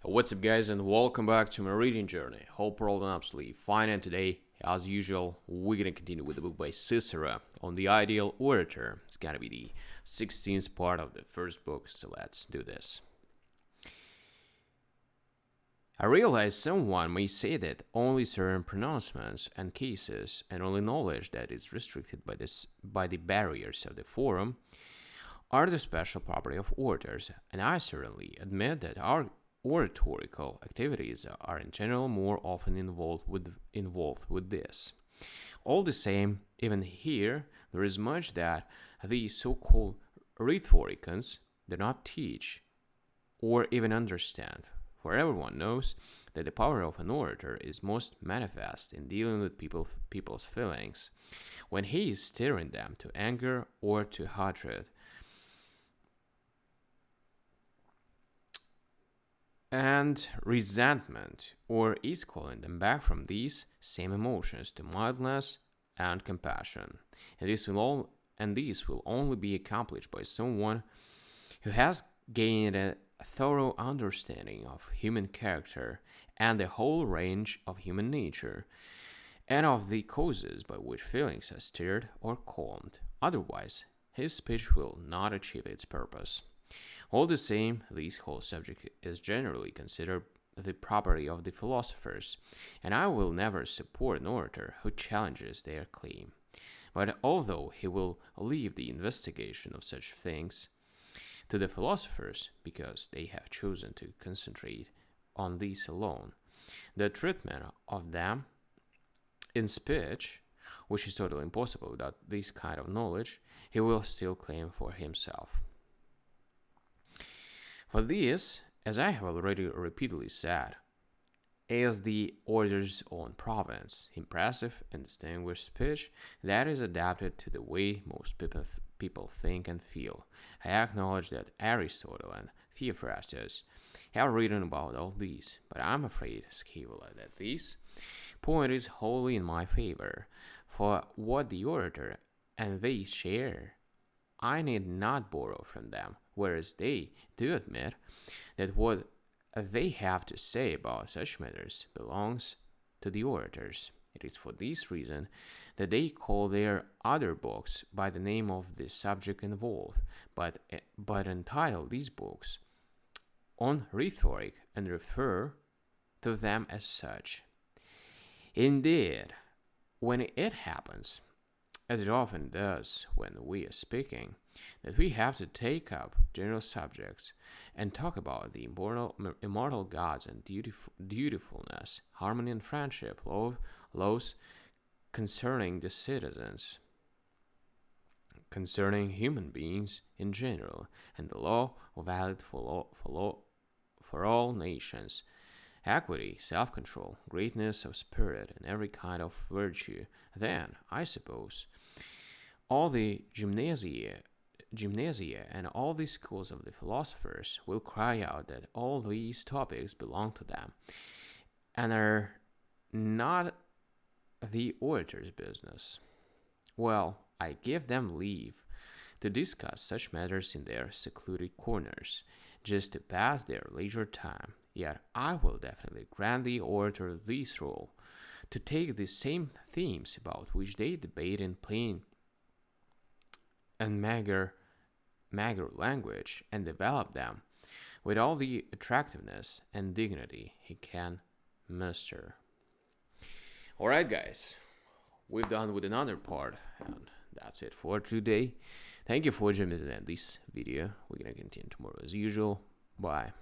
What's up, guys, and welcome back to my reading journey. Hope we're all doing absolutely fine. And today, as usual, we're gonna continue with the book by Cicero on the ideal orator. It's gonna be the 16th part of the first book, so let's do this. I realize someone may say that only certain pronouncements and cases, and only knowledge that is restricted by the barriers of the forum, are the special property of orators, and I certainly admit that our oratorical activities are in general more often involved with this. All the same, even here, there is much that the so-called rhetoricians do not teach or even understand, for everyone knows that the power of an orator is most manifest in dealing with people's feelings, when he is stirring them to anger or to hatred, and resentment, or is calling them back from these same emotions to mildness and compassion. And these will only be accomplished by someone who has gained a thorough understanding of human character and the whole range of human nature, and of the causes by which feelings are stirred or calmed. Otherwise, his speech will not achieve its purpose. All the same, this whole subject is generally considered the property of the philosophers, and I will never support an orator who challenges their claim. But although he will leave the investigation of such things to the philosophers, because they have chosen to concentrate on these alone, the treatment of them in speech, which is totally impossible without this kind of knowledge, he will still claim for himself. For this, as I have already repeatedly said, is the orator's own province, impressive and distinguished speech that is adapted to the way most people think and feel. I acknowledge that Aristotle and Theophrastus have written about all these, but I'm afraid, Scaevola, that this point is wholly in my favor, for what the orator and they share, I need not borrow from them, whereas they do admit that what they have to say about such matters belongs to the orators. It is for this reason that they call their other books by the name of the subject involved, but entitle these books on rhetoric and refer to them as such. Indeed, when it happens, as it often does when we are speaking, that we have to take up general subjects and talk about the immortal gods and dutifulness, harmony and friendship, laws concerning the citizens, concerning human beings in general, and the law valid for all nations, equity, self-control, greatness of spirit, and every kind of virtue, then, I suppose, all the gymnasia and all the schools of the philosophers will cry out that all these topics belong to them, and are not the orator's business. Well, I give them leave to discuss such matters in their secluded corners, just to pass their leisure time. Yet I will definitely grant the orator this role, to take the same themes about which they debate in plain and mager language, and develop them with all the attractiveness and dignity he can muster. Alright, guys, we're done with another part, and that's it for today. Thank you for joining me in this video. We're gonna continue tomorrow as usual. Bye.